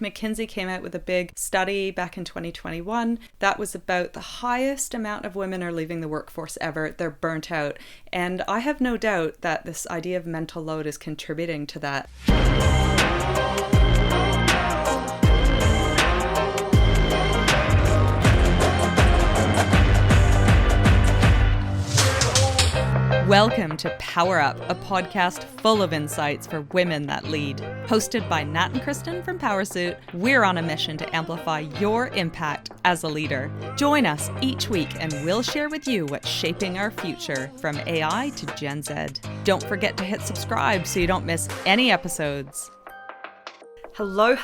McKinsey came out with a big study back in 2021 that was about the highest amount of women are leaving the workforce ever. They're burnt out. And I have no doubt that this idea of mental load is contributing to that. Welcome to Powrup, a podcast full of insights for women that lead. Hosted by Nat and Kristen from Powrsuit, we're on a mission to amplify your impact as a leader. Join us each week and we'll share with you what's shaping our future, from AI to Gen Z. Don't forget to hit subscribe so you don't miss any episodes. Hello.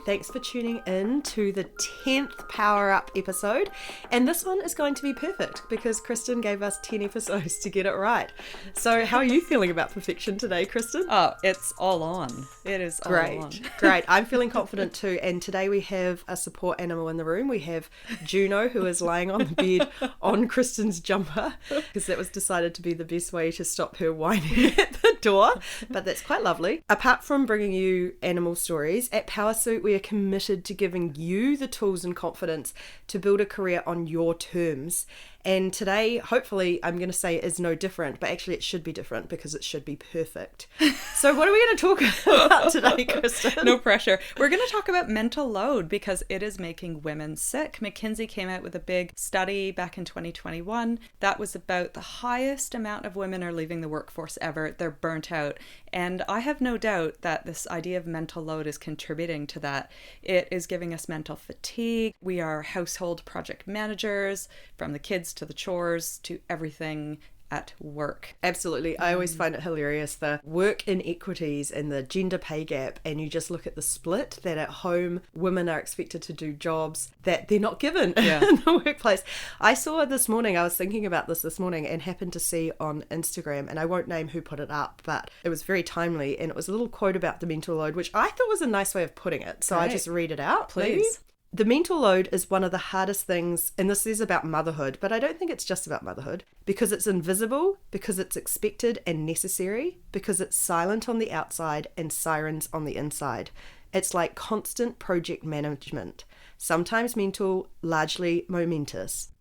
Thanks for tuning in to the 10th Power Up episode. And this one is going to be perfect because Kristen gave us 10 episodes to get it right. So how are you feeling about perfection today, Kristen? Oh, it's all on. It is all on. Great. I'm feeling confident too. And today we have a support animal in the room. We have Juno, who is lying on the bed on Kristen's jumper because that was decided to be the best way to stop her whining at the door. But that's quite lovely. Apart from bringing you animal stories, at Powrsuit we are committed to giving you the tools and confidence to build a career on your terms. And today, hopefully, I'm going to say is no different, but actually it should be different because it should be perfect. So what are we going to talk about today, Kristen? No pressure. We're going to talk about mental load because it is making women sick. McKinsey came out with a big study back in 2021 that was about the highest amount of women are leaving the workforce ever. They're burnt out. And I have no doubt that this idea of mental load is contributing to that. It is giving us mental fatigue. We are household project managers, from the kids to the chores to everything at work. Absolutely. I always find it hilarious, the work inequities and the gender pay gap, and you just look at the split that at home women are expected to do jobs that they're not given in the workplace. I was thinking about this morning and happened to see on Instagram, and I won't name who put it up, but it was very timely, and it was a little quote about the mental load, which I thought was a nice way of putting it. So I just read it out, please. Maybe. The mental load is one of the hardest things, and this is about motherhood, but I don't think it's just about motherhood, because it's invisible, because it's expected and necessary, because it's silent on the outside and sirens on the inside. It's like constant project management, sometimes largely momentous,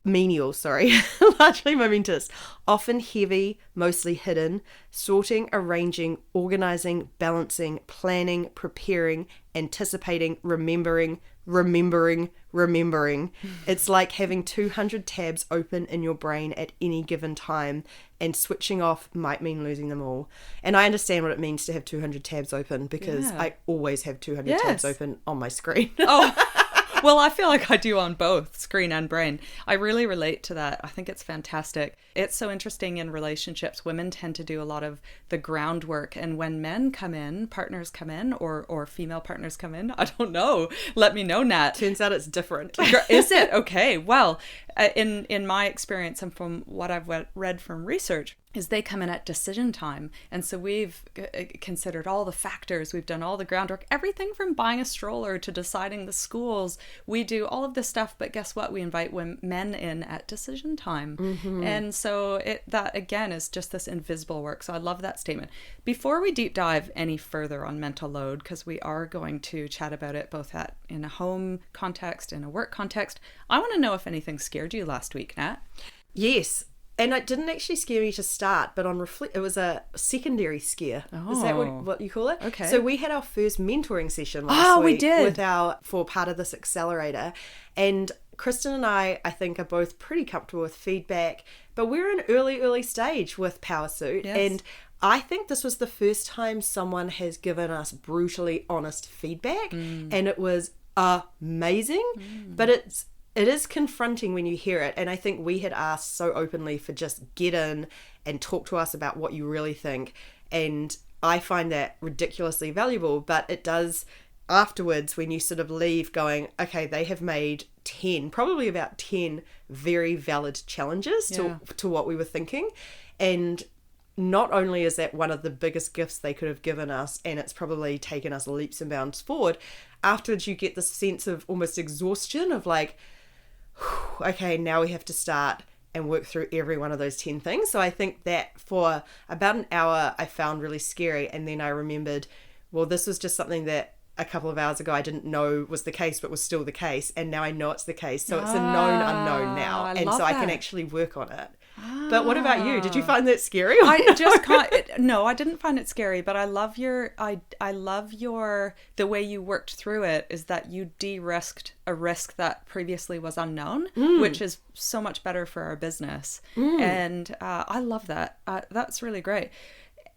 often heavy, mostly hidden, sorting, arranging, organizing, balancing, planning, preparing, anticipating, remembering. It's like having 200 tabs open in your brain at any given time, and switching off might mean losing them all. And I understand what it means to have 200 tabs open because I always have 200 tabs open on my screen. Oh, well, I feel like I do on both screen and brain. I really relate to that. I think it's fantastic. It's so interesting in relationships. Women tend to do a lot of the groundwork. And when men come in, partners come in, or female partners come in, I don't know. Let me know, Nat. Turns out it's different. Is it? Okay. Well, in my experience and from what I've read from research, is they come in at decision time. And so we've considered all the factors. We've done all the groundwork, everything from buying a stroller to deciding the schools. We do all of this stuff, but guess what? We invite men in at decision time. Mm-hmm. And so that again is just this invisible work. So I love that statement. Before we deep dive any further on mental load, because we are going to chat about it both in a home context and a work context, I want to know if anything scared you last week, Nat. Yes. And it didn't actually scare me to start, but it was a secondary scare. Oh. Is that what you call it? Okay. So we had our first mentoring session last week. We did. For part of this accelerator. And Kristen and I think, are both pretty comfortable with feedback, but we're in early stage with Powrsuit. Yes. And I think this was the first time someone has given us brutally honest feedback, and it was amazing, but it is confronting when you hear it. And I think we had asked so openly for just get in and talk to us about what you really think. And I find that ridiculously valuable, but it does afterwards when you sort of leave going, okay, they have made probably about 10 very valid challenges to what we were thinking. And not only is that one of the biggest gifts they could have given us, and it's probably taken us leaps and bounds forward, afterwards you get this sense of almost exhaustion of like, okay, now we have to start and work through every one of those 10 things. So I think that for about an hour I found really scary, and then I remembered, well, this was just something that a couple of hours ago I didn't know was the case, but was still the case. And now I know it's the case. So it's a known unknown now. And so I can actually work on it. But what about you? Did you find that scary? I just can't. No, I didn't find it scary, but I love the way you worked through it is that you de-risked a risk that previously was unknown, which is so much better for our business. And I love that. That's really great.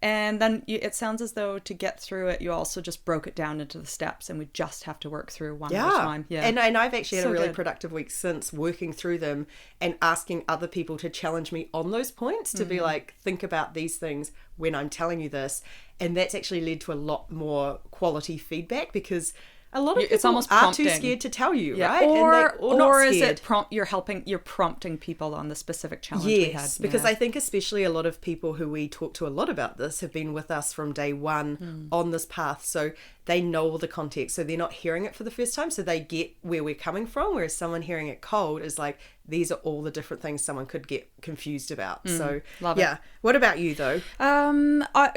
And then it sounds as though to get through it, you also just broke it down into the steps, and we just have to work through one at a time. Yeah. And I've actually had a really productive week since working through them and asking other people to challenge me on those points, to be like, think about these things when I'm telling you this. And that's actually led to a lot more quality feedback, because a lot of people are too scared to tell you, right? Or is it you're prompting people on the specific challenge we had? Yes, because I think especially a lot of people who we talk to a lot about this have been with us from day one on this path. So they know all the context. So they're not hearing it for the first time. So they get where we're coming from. Whereas someone hearing it cold is like, these are all the different things someone could get confused about. So love it. What about you though?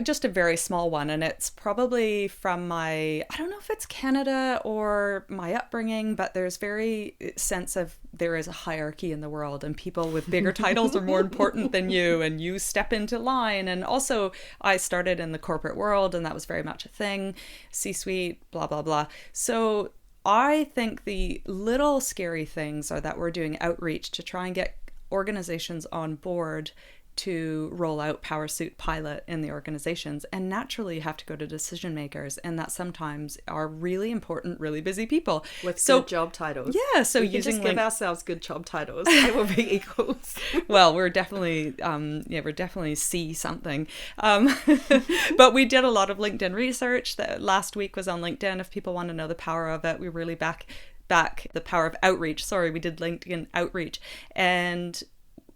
Just a very small one, and it's probably from I don't know if it's Canada or my upbringing, but there's very sense of there is a hierarchy in the world, and people with bigger titles are more important than you, and you step into line. And also I started in the corporate world, and that was very much a thing, C-suite, blah, blah, blah. So I think the little scary things are that we're doing outreach to try and get organizations on board to roll out Powrsuit pilot in the organizations. And naturally you have to go to decision makers, and that sometimes are really important, really busy people. With good job titles. Yeah, so we can just give ourselves good job titles. They will be equals. Well, we're definitely, we're definitely C something. But we did a lot of LinkedIn research. That last week was on LinkedIn. If people want to know the power of it, we really back the power of outreach. Sorry, we did LinkedIn outreach, and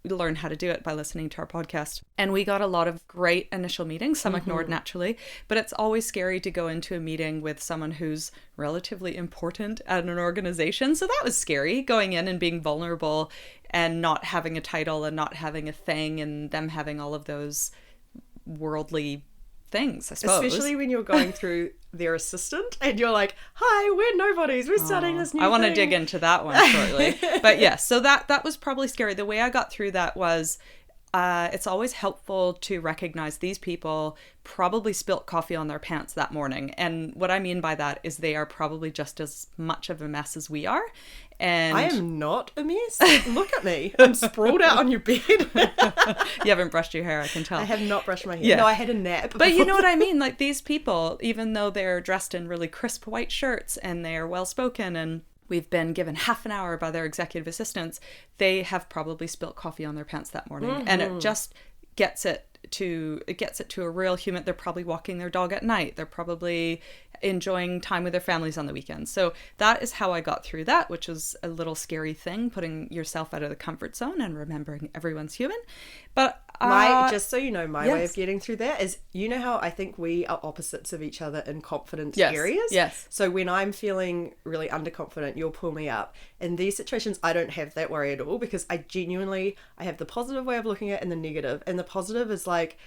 learn how to do it by listening to our podcast. And we got a lot of great initial meetings, some ignored naturally, but it's always scary to go into a meeting with someone who's relatively important at an organization. So that was scary, going in and being vulnerable and not having a title and not having a thing, and them having all of those worldly things, I suppose. Especially when you're going through their assistant and you're like, hi, we're nobodies, we're starting this new I want to dig into that one shortly. But yeah, so that was probably scary. The way I got through that was it's always helpful to recognize these people probably spilt coffee on their pants that morning. And what I mean by that is they are probably just as much of a mess as we are. And I am not a mess. Look at me. I'm sprawled out on your bed. You haven't brushed your hair, I can tell. I have not brushed my hair. Yeah. No, I had a nap. But you know what I mean? Like, these people, even though they're dressed in really crisp white shirts and they're well-spoken and we've been given half an hour by their executive assistants, they have probably spilt coffee on their pants that morning. And it just gets it to a real human. They're probably walking their dog at night. They're probably enjoying time with their families on the weekends. So that is how I got through that, which was a little scary thing, putting yourself out of the comfort zone and remembering everyone's human. But just so you know, my way of getting through that is, you know how I think we are opposites of each other in confidence areas? Yes. So when I'm feeling really underconfident, you'll pull me up. In these situations, I don't have that worry at all, because I have the positive way of looking at it and the negative. And the positive is like,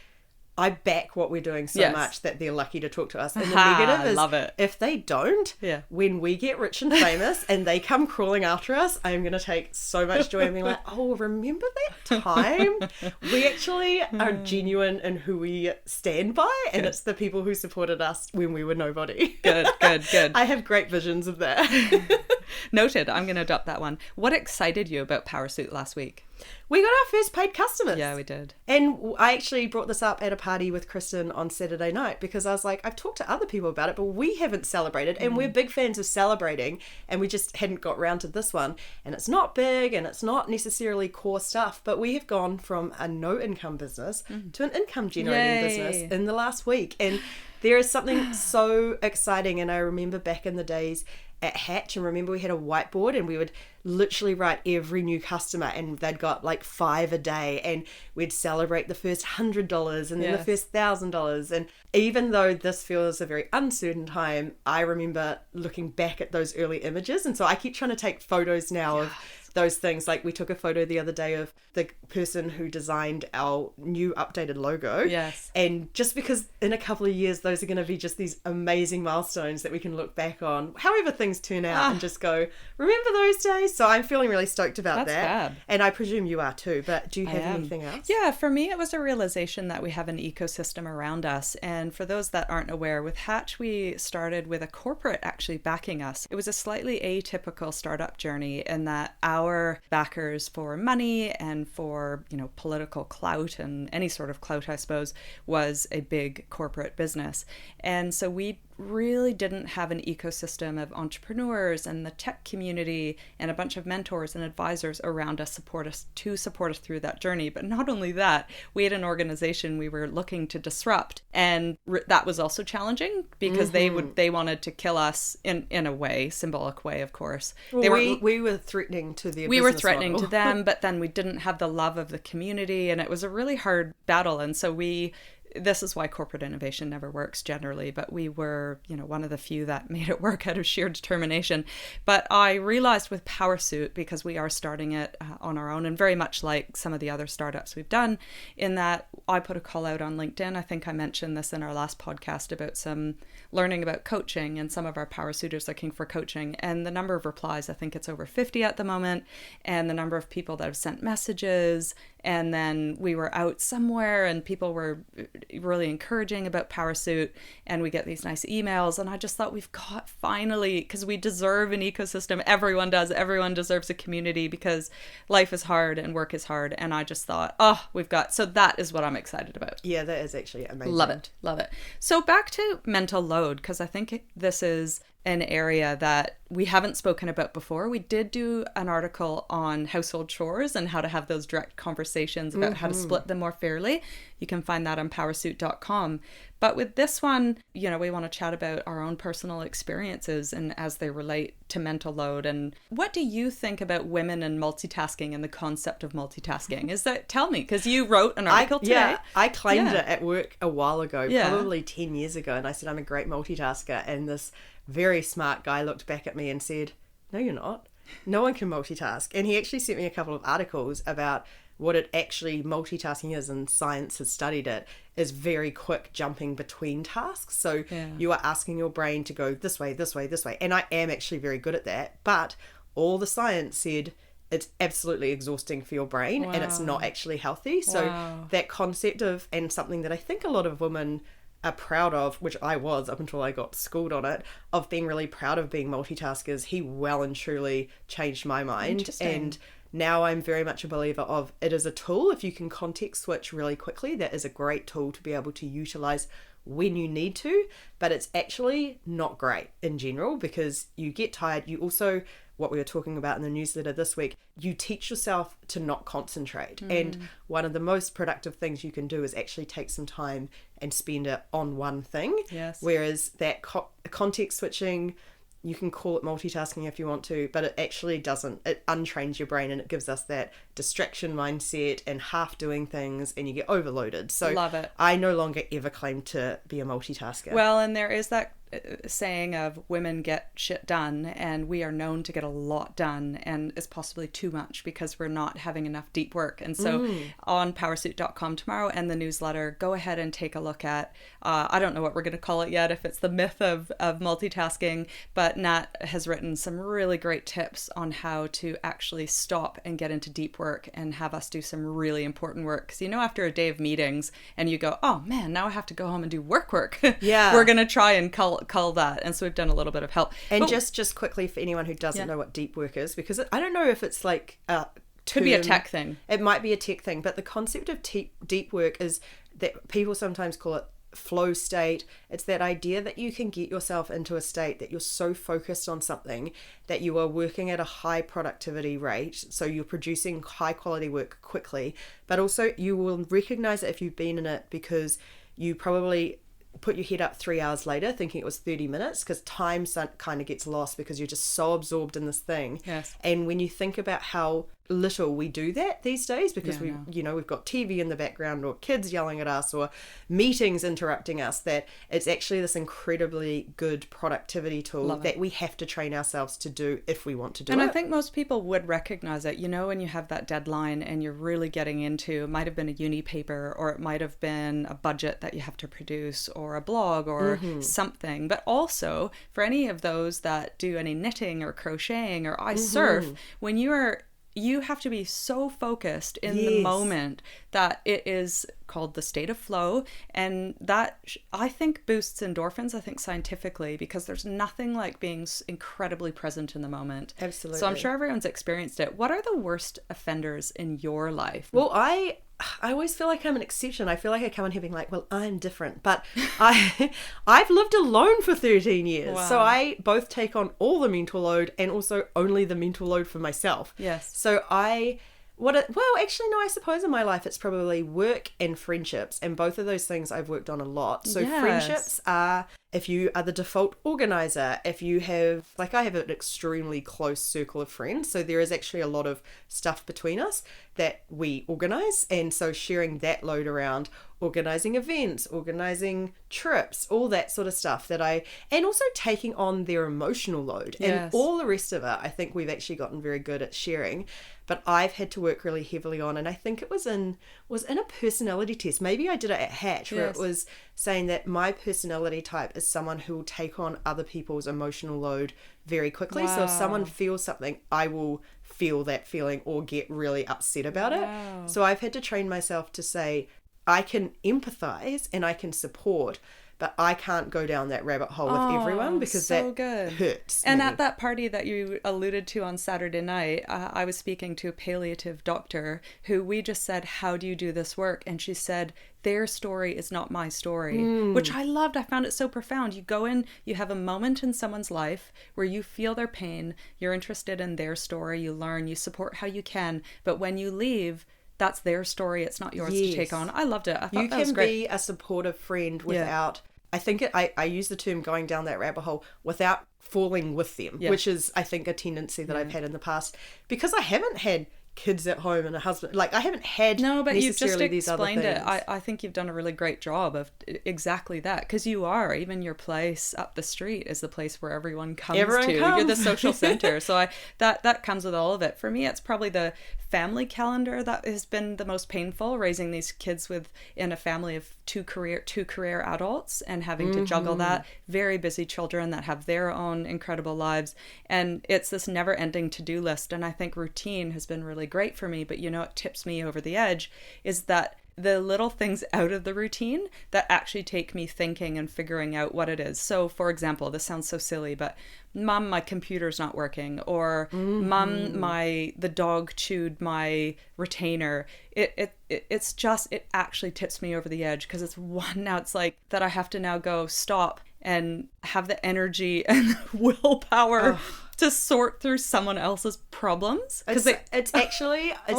I back what we're doing so much that they're lucky to talk to us. And the negative is, love it. If they don't, when we get rich and famous and they come crawling after us, I'm going to take so much joy in being like, oh, remember that time? We actually are genuine in who we stand by, and it's the people who supported us when we were nobody. Good. I have great visions of that. Noted. I'm going to adopt that one. What excited you about Powrsuit last week? We got our first paid customers. Yeah, we did. And I actually brought this up at a party with Kristen on Saturday night, because I was like, I've talked to other people about it, but we haven't celebrated, and we're big fans of celebrating, and we just hadn't got round to this one. And it's not big, and it's not necessarily core stuff, but we have gone from a no income business to an income generating business in the last week. And there is something so exciting. And I remember back in the days at Hatch, and remember we had a whiteboard and we would literally write every new customer, and they'd got like 5 a day, and we'd celebrate the first $100 and then the first $1,000. And even though this feels a very uncertain time, I remember looking back at those early images, and so I keep trying to take photos now of those things. Like we took a photo the other day of the person who designed our new updated logo. Yes. And just because in a couple of years, those are going to be just these amazing milestones that we can look back on, however things turn out, and just go, remember those days? So I'm feeling really stoked about That's that. fab. And I presume you are too, but do you have anything else? Yeah, for me, it was a realization that we have an ecosystem around us. And for those that aren't aware, with Hatch, we started with a corporate actually backing us. It was a slightly atypical startup journey in that our backers for money and for, political clout and any sort of clout, I suppose, was a big corporate business. And so we really didn't have an ecosystem of entrepreneurs and the tech community and a bunch of mentors and advisors around us to support us through that journey. But not only that, we had an organization we were looking to disrupt, and that was also challenging because they wanted to kill us in a way, symbolic way, of course. Well, we were threatening to their we were threatening model. to them, but then we didn't have the love of the community, and it was a really hard battle. And so this is why corporate innovation never works generally, but we were, one of the few that made it work out of sheer determination. But I realized with Powrsuit, because we are starting it on our own, and very much like some of the other startups we've done, in that I put a call out on LinkedIn. I think I mentioned this in our last podcast about some learning about coaching and some of our Powrsuiters looking for coaching. And the number of replies, I think it's over 50 at the moment, and the number of people that have sent messages. And then we were out somewhere and people were really encouraging about Powrsuit, and we get these nice emails, and I just thought we've got finally, because we deserve an ecosystem. Everyone does. Everyone deserves a community because life is hard and work is hard. And I just thought, so that is what I'm excited about. Yeah, that is actually amazing. Love it. So back to mental load, because I think this is an area that we haven't spoken about before. We did do an article on household chores and how to have those direct conversations about how to split them more fairly. You can find that on powrsuit.com. But with this one, we want to chat about our own personal experiences and as they relate to mental load. And what do you think about women and multitasking and the concept of multitasking? Tell me, because you wrote an article today. Yeah, I claimed it at work a while ago, probably 10 years ago. And I said, I'm a great multitasker. And this very smart guy looked back at me and said, no, you're not. No one can multitask. And he actually sent me a couple of articles about what it actually multitasking is, and science has studied it, is very quick jumping between tasks. So you are asking your brain to go this way, this way, this way. And I am actually very good at that. But all the science said it's absolutely exhausting for your brain and it's not actually healthy. So that concept of, and something that I think a lot of women are proud of, which I was up until I got schooled on it, of being really proud of being multitaskers, he well and truly changed my mind. And now I'm very much a believer of it is a tool. If you can context switch really quickly, that is a great tool to be able to utilize when you need to, but it's actually not great in general because you get tired. You also, what we were talking about in the newsletter this week, you teach yourself to not concentrate. And one of the most productive things you can do is actually take some time and spend it on one thing. Yes. Whereas that context switching, you can call it multitasking if you want to, but it actually doesn't. It untrains your brain and it gives us that distraction mindset and half doing things, and you get overloaded. So love it. I no longer ever claim to be a multitasker. Well, and there is that saying of women get shit done, and we are known to get a lot done, and it's possibly too much because we're not having enough deep work. And so on powrsuit.com tomorrow and the newsletter, go ahead and take a look at, I don't know what we're going to call it yet, if it's the myth of multitasking, but Nat has written some really great tips on how to actually stop and get into deep work and have us do some really important work. Because after a day of meetings and you go, oh man, now I have to go home and do work. Yeah. We're going to try and cull that. And so we've done a little bit of help. And just quickly for anyone who doesn't know what deep work is, because I don't know if it's like could be a tech thing. It might be a tech thing, but the concept of deep work is that people sometimes call it flow state. It's that idea that you can get yourself into a state that you're so focused on something that you are working at a high productivity rate, so you're producing high quality work quickly, but also you will recognize it if you've been in it because you probably put your head up 3 hours later thinking it was 30 minutes because time kind of gets lost because you're just so absorbed in this thing. Yes. And when you think about how little we do that these days, because we've got TV in the background or kids yelling at us or meetings interrupting us, that it's actually this incredibly good productivity tool that we have to train ourselves to do if we want to do it. And I think most people would recognize it, when you have that deadline and you're really getting into, it might have been a uni paper, or it might have been a budget that you have to produce, or a blog or something. But also for any of those that do any knitting or crocheting or I surf, when you have to be so focused in the moment that it is called the state of flow. And that, I think, boosts endorphins, I think, scientifically, because there's nothing like being incredibly present in the moment. Absolutely. So I'm sure everyone's experienced it. What are the worst offenders in your life? Well, I always feel like I'm an exception. I feel like I come in here being like, well, I'm different. But I've lived alone for 13 years. Wow. So I both take on all the mental load and also only the mental load for myself. Yes. So I suppose in my life it's probably work and friendships. And both of those things I've worked on a lot. So friendships are, if you are the default organizer, if you have, like I have an extremely close circle of friends. So there is actually a lot of stuff between us that we organize. And so sharing that load around organizing events, organizing trips, all that sort of stuff and also taking on their emotional load and all the rest of it, I think we've actually gotten very good at sharing. But I've had to work really heavily on, and I think it was in a personality test. Maybe I did it at Hatch, where it was saying that my personality type is someone who will take on other people's emotional load very quickly. Wow. So if someone feels something, I will feel that feeling or get really upset about it. So I've had to train myself to say, I can empathize and I can support, but I can't go down that rabbit hole with everyone, because that hurts And me. at that party that you alluded to on Saturday night, I was speaking to a palliative doctor who we just said, how do you do this work? And she said, their story is not my story, which I loved. I found it so profound. You go in, you have a moment in someone's life where you feel their pain, you're interested in their story, you learn, you support how you can, but when you leave, that's their story. It's not yours to take on. I loved it. I thought you that was can great. be a supportive friend without, I use the term going down that rabbit hole without falling with them, which is, I think, a tendency that I've had in the past, because I haven't had kids at home and a husband. Like, I haven't had but you've just these other explained things. it. I think you've done a really great job of exactly that, because you are, even your place up the street is the place where everyone comes to. You're the social center. So that comes with all of it. For me, it's probably the family calendar that has been the most painful, raising these kids in a family of two career adults and having to juggle that, very busy children that have their own incredible lives, and it's this never ending to-do list. And I think routine has been really great for me, but it tips me over the edge is that the little things out of the routine that actually take me thinking and figuring out what it is. So, for example, this sounds so silly, but Mum, my computer's not working, or Mum, the dog chewed my retainer. It actually tips me over the edge, because it's like that I have to now go stop and have the energy and willpower to sort through someone else's problems. It's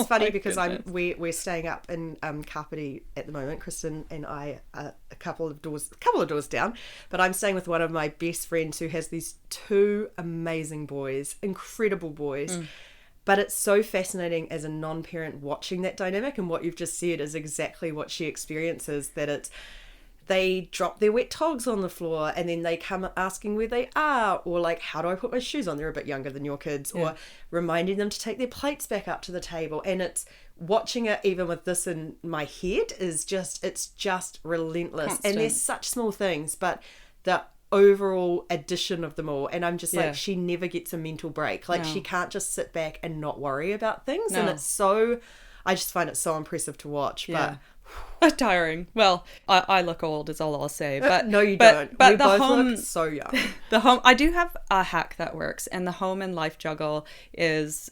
funny because we're staying up in Kapiti at the moment. Kristen and I are a couple of doors down, but I'm staying with one of my best friends who has these two amazing boys, incredible boys. But it's so fascinating as a non-parent watching that dynamic, and what you've just said is exactly what she experiences, that they drop their wet togs on the floor and then they come asking where they are, or like, how do I put my shoes on? They're a bit younger than your kids, or reminding them to take their plates back up to the table. And it's watching it, even with this in my head, it's just relentless. Constant. And there's such small things, but the overall addition of them all, and I'm just like, she never gets a mental break. Like, she can't just sit back and not worry about things. And I just find it so impressive to watch. But tiring. Well, I look old is all I'll say. But no, you don't. But we the both home, look so young. The home. I do have a hack that works, and the home and life juggle is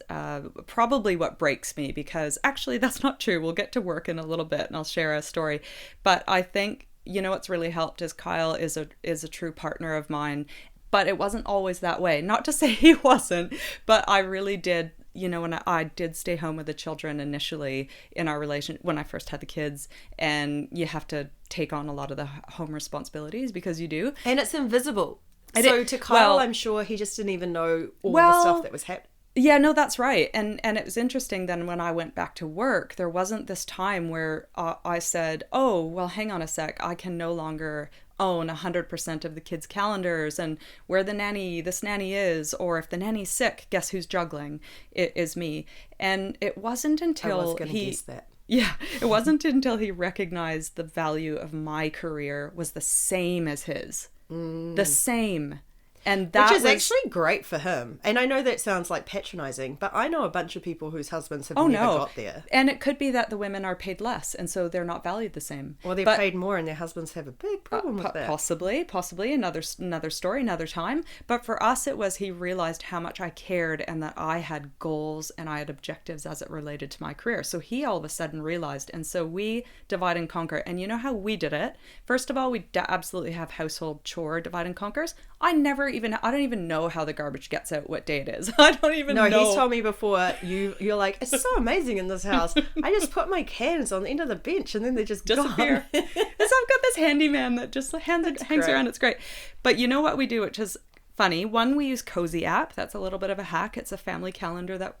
probably what breaks me, because actually that's not true. We'll get to work in a little bit, and I'll share a story. But I think what's really helped is Kyle is a true partner of mine. But it wasn't always that way. Not to say he wasn't, but I really did. When I did stay home with the children initially in our relation, when I first had the kids, and you have to take on a lot of the home responsibilities, because you do. And it's invisible. So to Kyle, I'm sure he just didn't even know all the stuff that was happening. Yeah, no, that's right. And it was interesting then when I went back to work, there wasn't this time where I said, oh, well, hang on a sec. I can no longer own 100% of the kids' calendars and where this nanny is, or if the nanny's sick, guess who's juggling? It is me. And it wasn't until I was going to guess that. Yeah, it wasn't until he recognized the value of my career was the same as his. The same. And that Which is actually great for him. And I know that sounds like patronizing, but I know a bunch of people whose husbands have never got there. And it could be that the women are paid less, and so they're not valued the same. Or they're paid more and their husbands have a big problem with that. Possibly. Another story, another time. But for us, it was he realized how much I cared and that I had goals and I had objectives as it related to my career. So he all of a sudden realized. And so we divide and conquer. And you know how we did it? First of all, we absolutely have household chore divide and conquers. I don't even know how the garbage gets out, what day it is. I don't even know. No, he's told me before, you're like, it's so amazing in this house. I just put my cans on the end of the bench and then they just disappear. So I've got this handyman that just hangs around. It's great. But you know what we do, which is funny? One, we use Cozy app. That's a little bit of a hack. It's a family calendar that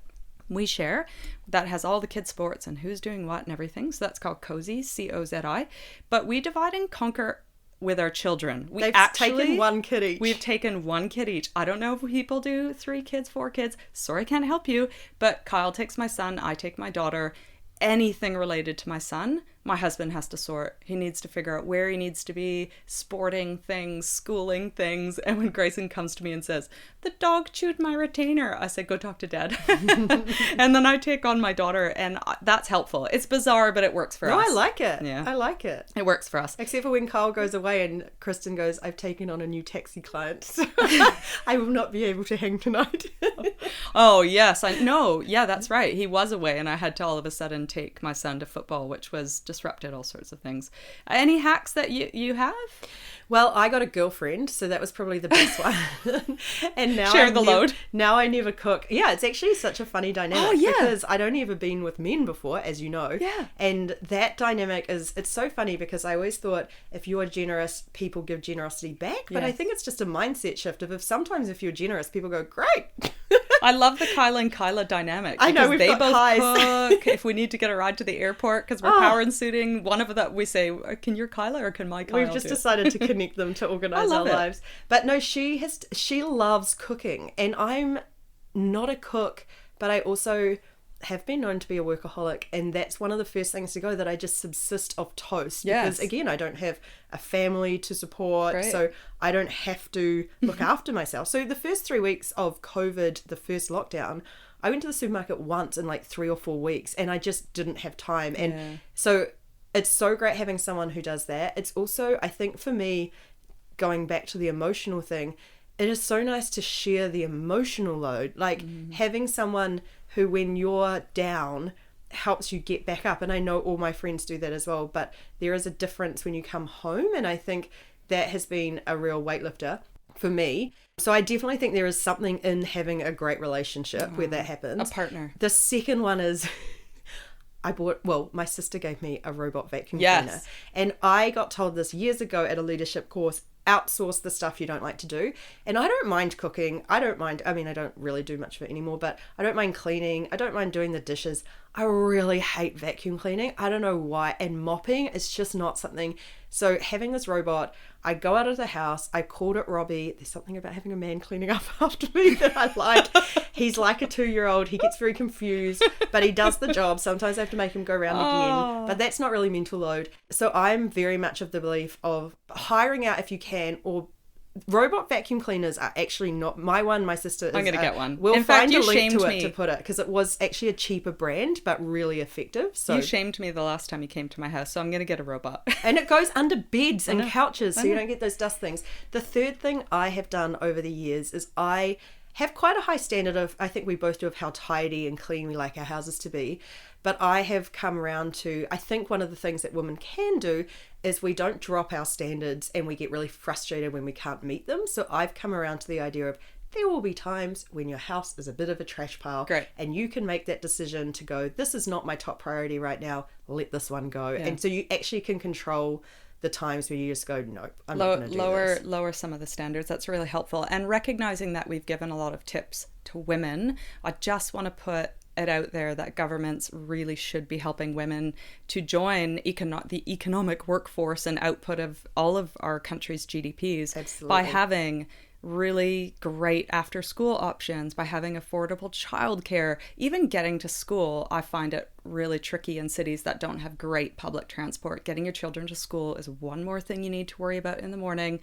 we share that has all the kids' sports and who's doing what and everything. So that's called Cozy, Cozi. But we divide and conquer with our children. They've taken one kid each. We've taken one kid each. I don't know if people do 3 kids, 4 kids. Sorry, I can't help you. But Kyle takes my son. I take my daughter. Anything related to my son, my husband has to sort. He needs to figure out where he needs to be, sporting things, schooling things. And when Grayson comes to me and says, the dog chewed my retainer, I say, go talk to Dad. And then I take on my daughter, and that's helpful. It's bizarre, but it works for us. No, I like it. Yeah. I like it. It works for us. Except for when Kyle goes away and Kristen goes, I've taken on a new taxi client. So I will not be able to hang tonight. Oh, yes. Yeah, that's right. He was away, and I had to all of a sudden take my son to football, which was disrupted all sorts of things. Any hacks that you have? Well, I got a girlfriend, so that was probably the best one. And now share the load. Now I never cook. Yeah, it's actually such a funny dynamic. Oh, yeah. Because I'd only ever been with men before, as you know. Yeah. And that dynamic it's so funny because I always thought if you're generous, people give generosity back. But I think it's just a mindset shift of if you're generous, people go, great. I love the Kyla and Kyla dynamic. I know, they got both pies. cook. If we need to get a ride to the airport because we're Powrsuiting, one of that we say, can your Kyla or can my Kyle? We've just decided to connect them to organise our lives. But no, she loves cooking, and I'm not a cook, but I also have been known to be a workaholic, and that's one of the first things to go, that I just subsist off toast. Yes. Because again, I don't have a family to support. Great. So I don't have to look after myself. So the first 3 weeks of COVID, the first lockdown, I went to the supermarket once in like 3 or 4 weeks, and I just didn't have time. And so it's so great having someone who does that. It's also, I think for me, going back to the emotional thing, it is so nice to share the emotional load. Like having someone who, when you're down, helps you get back up. And I know all my friends do that as well, but there is a difference when you come home. And I think that has been a real weightlifter for me. So I definitely think there is something in having a great relationship where that happens. A partner. The second one is my sister gave me a robot vacuum cleaner. And I got told this years ago at a leadership course, outsource the stuff you don't like to do. And I don't mind cooking. I don't really do much of it anymore, but I don't mind cleaning. I don't mind doing the dishes. I really hate vacuum cleaning. I don't know why. And mopping is just not something. So having this robot, I go out of the house, I called it Robbie. There's something about having a man cleaning up after me that I like. He's like a 2-year-old. He gets very confused, but he does the job. Sometimes I have to make him go around again, but that's not really mental load. So I'm very much of the belief of hiring out if you can, or robot vacuum cleaners are actually not my one. My sister is. I'm going to get one. We'll find a link to it to put it, because it was actually a cheaper brand but really effective. So you shamed me the last time you came to my house, so I'm going to get a robot. And it goes under beds and couches, so you don't get those dust things. The third thing I have done over the years is I have quite a high standard of, I think we both do, of how tidy and clean we like our houses to be. But I have come around to, I think one of the things that women can do is we don't drop our standards and we get really frustrated when we can't meet them. So I've come around to the idea of there will be times when your house is a bit of a trash pile. Great. And you can make that decision to go, this is not my top priority right now, let this one go. Yeah. And so you actually can control the times where you just go, no, I'm not going to do this. Lower some of the standards. That's really helpful. And recognizing that we've given a lot of tips to women, I just want to put it out there that governments really should be helping women to join the economic workforce and output of all of our country's GDPs. Absolutely. By having really great after school options, by having affordable childcare. Even getting to school, I find it really tricky in cities that don't have great public transport. Getting your children to school is one more thing you need to worry about in the morning,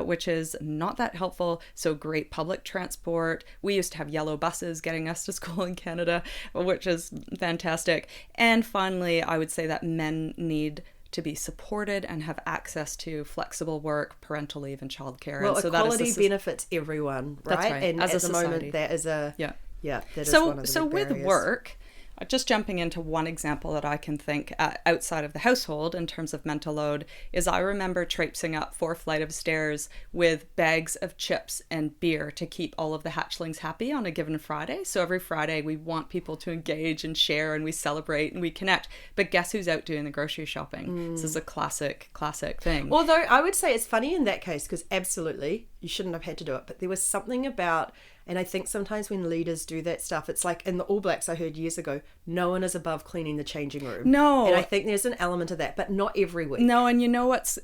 which is not that helpful. So great public transport. We used to have yellow buses getting us to school in Canada, which is fantastic. And finally, I would say that men need to be supported and have access to flexible work, parental leave, and childcare. Well, and so equality benefits everyone, right? That's right. And as at a the society. moment, that is that is so one of the big with barriers. work, just jumping into one example that I can think outside of the household in terms of mental load is I remember traipsing up 4 flights of stairs with bags of chips and beer to keep all of the hatchlings happy on a given Friday. So every Friday we want people to engage and share, and we celebrate and we connect. But guess who's out doing the grocery shopping? This is a classic thing. Although I would say it's funny in that case, because absolutely you shouldn't have had to do it, but there was something about, and I think sometimes when leaders do that stuff, it's like in the All Blacks I heard years ago, no one is above cleaning the changing room. No. And I think there's an element of that, but not every week. No, and you know what's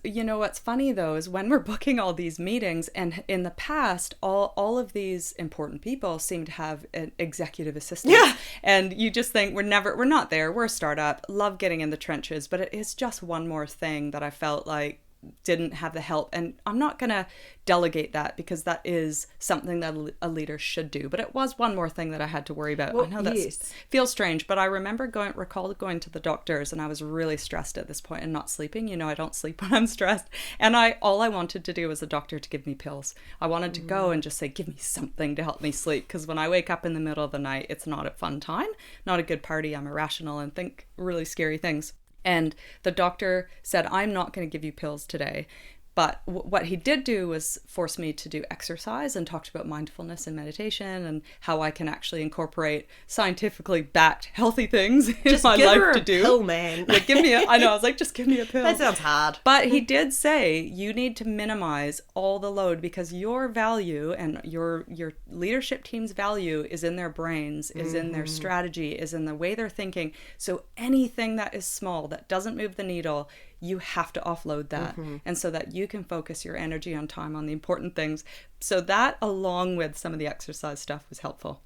funny though is when we're booking all these meetings, and in the past all of these important people seem to have an executive assistant. Yeah. And you just think we're not there. We're a startup. Love getting in the trenches, but it is just one more thing that I felt like didn't have the help. And I'm not going to delegate that because that is something that a leader should do. But it was one more thing that I had to worry about. Well, I know that feels strange, but I recall going to the doctors, and I was really stressed at this point and not sleeping. I don't sleep when I'm stressed. And all I wanted to do was a doctor to give me pills. I wanted to go and just say, give me something to help me sleep. Because when I wake up in the middle of the night, it's not a fun time, not a good party. I'm irrational and think really scary things. And the doctor said, I'm not going to give you pills today. But what he did do was force me to do exercise and talked about mindfulness and meditation and how I can actually incorporate scientifically backed healthy things in my life to do. Pill, man. Like, I was like, just give me a pill. That sounds hard. But he did say you need to minimize all the load because your value and your leadership team's value is in their brains, is in their strategy, is in the way they're thinking. So anything that is small, that doesn't move the needle, you have to offload that. And so that you can focus your energy on time on the important things. So that, along with some of the exercise stuff, was helpful.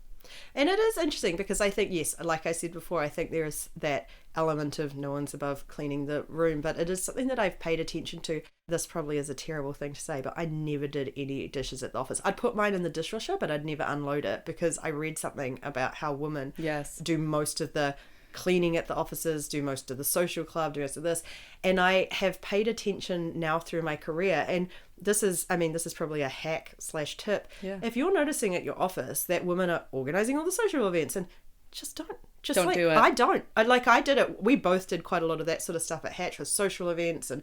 And it is interesting because I think, yes, like I said before, I think there is that element of no one's above cleaning the room, but it is something that I've paid attention to. This probably is a terrible thing to say, but I never did any dishes at the office. I'd put mine in the dishwasher, but I'd never unload it because I read something about how women do most of the cleaning at the offices, do most of the social club, do most of this. And I have paid attention now through my career. And this is probably a hack / tip. Yeah. If you're noticing at your office that women are organizing all the social events, and just don't do it. I don't. I did it. We both did quite a lot of that sort of stuff at Hatch with social events and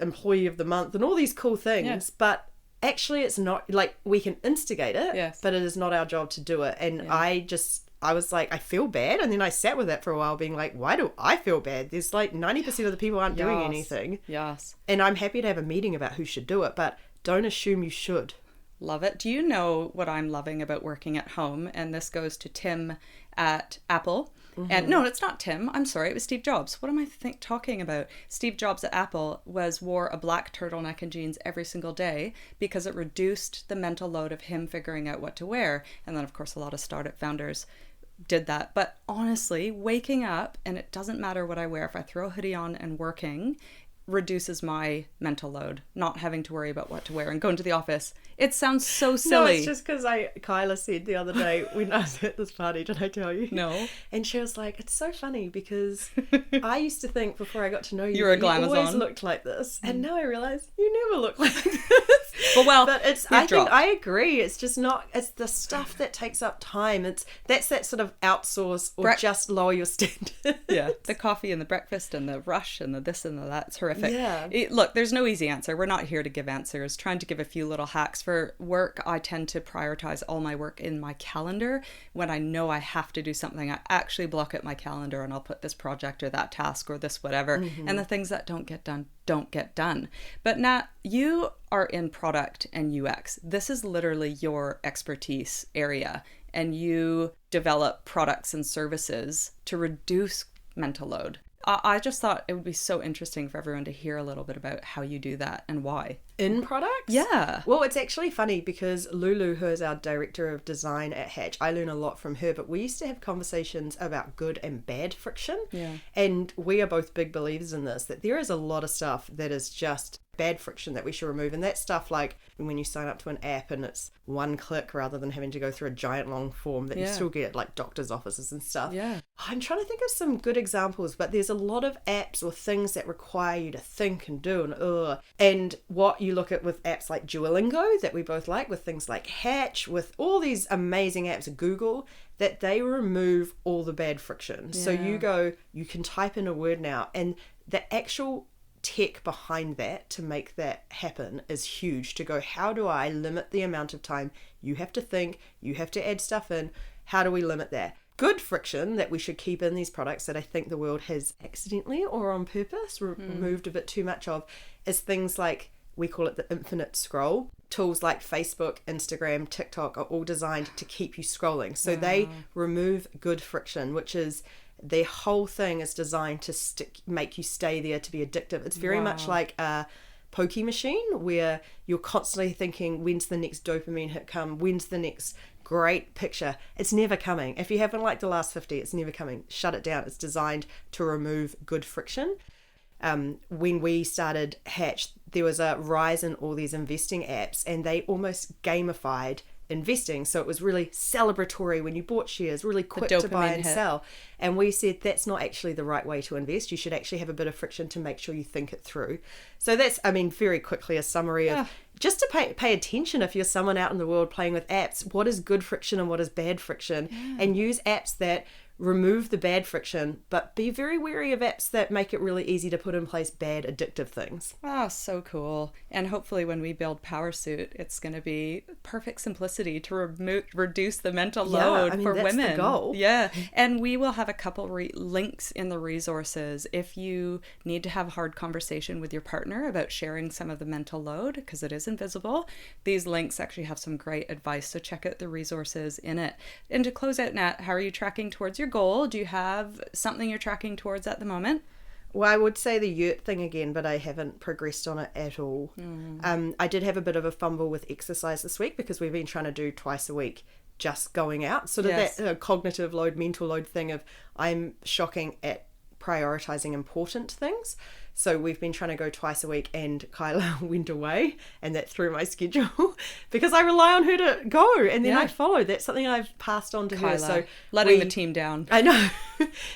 employee of the month and all these cool things. Yeah. But actually it's not, like, we can instigate it, but it is not our job to do it. And I was like, I feel bad. And then I sat with it for a while being like, why do I feel bad? There's like 90% of the people aren't doing anything. Yes. And I'm happy to have a meeting about who should do it, but don't assume you should. Love it. Do you know what I'm loving about working at home? And this goes to Tim at Apple. And no, it's not Tim. I'm sorry. It was Steve Jobs. What am I talking about? Steve Jobs at Apple wore a black turtleneck and jeans every single day because it reduced the mental load of him figuring out what to wear. And then, of course, a lot of startup founders did that. But honestly, waking up, and it doesn't matter what I wear, if I throw a hoodie on and working, reduces my mental load, not having to worry about what to wear and going to the office. It sounds so silly. No, it's just because Kyla said the other day when I was at this party, did I tell you? No. And she was like, it's so funny because I used to think before I got to know you, you always looked like this. And now I realise you never look like this. But I agree. It's just not, it's the stuff that takes up time. That's that sort of outsource or just lower your standards. Yeah. The coffee and the breakfast and the rush and the this and the that. It's horrific. Yeah. Look, there's no easy answer. We're not here to give answers. Trying to give a few little hacks. For work, I tend to prioritize all my work in my calendar. When I know I have to do something, I actually block out my calendar and I'll put this project or that task or this whatever. And the things that don't get done don't get done. But Nat, you are in product and UX. This is literally your expertise area, and you develop products and services to reduce mental load. I just thought it would be so interesting for everyone to hear a little bit about how you do that and why. In products? Yeah. Well, it's actually funny because Lulu, who is our director of design at Hatch, I learn a lot from her, but we used to have conversations about good and bad friction. Yeah. And we are both big believers in this, that there is a lot of stuff that is just bad friction that we should remove. And that's stuff like when you sign up to an app and it's one click rather than having to go through a giant long form that you still get at like doctor's offices and stuff. Yeah. I'm trying to think of some good examples, but there's a lot of apps or things that require you to think and do and what you look at with apps like Duolingo that we both like, with things like Hatch, with all these amazing apps, Google, that they remove all the bad friction. Yeah. So you can type in a word now, and the actual tech behind that to make that happen is huge. To go, how do I limit the amount of time you have to think, you have to add stuff in, how do we limit that? Good friction that we should keep in these products that I think the world has accidentally or on purpose removed a bit too much of is things like, we call it the infinite scroll. Tools like Facebook, Instagram, TikTok are all designed to keep you scrolling. So they remove good friction, which is their whole thing is designed to make you stay there, to be addictive. It's very much like a pokey machine where you're constantly thinking, when's the next dopamine hit come? When's the next great picture? It's never coming. If you haven't liked the last 50, it's never coming. Shut it down. It's designed to remove good friction. When we started Hatch, there was a rise in all these investing apps, and they almost gamified investing. So it was really celebratory when you bought shares, really quick to buy and sell. And we said that's not actually the right way to invest. You should actually have a bit of friction to make sure you think it through. So that's, very quickly a summary of just to pay attention if you're someone out in the world playing with apps, what is good friction and what is bad friction, and use apps that remove the bad friction, but be very wary of apps that make it really easy to put in place bad addictive things. Oh, so cool. And hopefully when we build Powrsuit, it's going to be perfect simplicity to reduce the mental load for women. That's the goal. Yeah. And we will have a couple links in the resources if you need to have a hard conversation with your partner about sharing some of the mental load, because it is invisible. These links actually have some great advice, so check out the resources in it. And to close out, Nat, how are you tracking towards your goal? Do you have something you're tracking towards at the moment? Well, I would say the yurt thing again, but I haven't progressed on it at all. I did have a bit of a fumble with exercise this week because we've been trying to do twice a week, just going out. Sort of that cognitive load, mental load thing of I'm shocking at prioritizing important things. So we've been trying to go twice a week, and Kyla went away, and that threw my schedule because I rely on her to go, and then I follow. That's something I've passed on to her. So letting the team down. I know.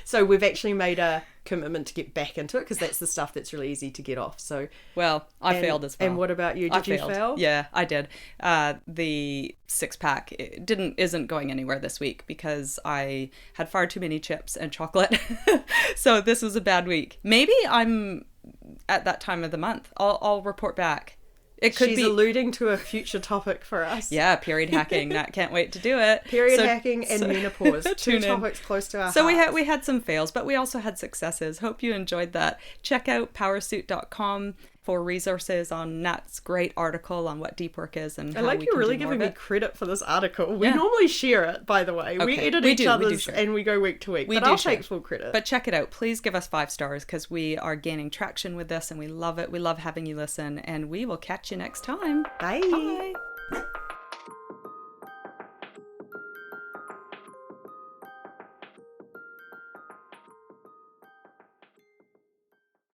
So we've actually made a commitment to get back into it because that's the stuff that's really easy to get off. So I failed as well. And what about you? Did you fail? Yeah, I did. The 6-pack isn't going anywhere this week because I had far too many chips and chocolate. So this was a bad week. Maybe I'm at that time of the month. I'll report back. She's alluding to a future topic for us. Yeah, period hacking. Nat can't wait to do it. Period hacking and menopause. Two topics close to our So hearts. we had some fails, but we also had successes. Hope you enjoyed that. Check out powrsuit.com for resources on Nat's great article on what deep work is and how we can do more of it. You're really giving me credit for this article. We normally share it, by the way. We edit each other's and we go week to week. But I'll take full credit. But check it out. Please give us 5 stars because we are gaining traction with this and we love it. We love having you listen, and we will catch you next time. Bye. Bye.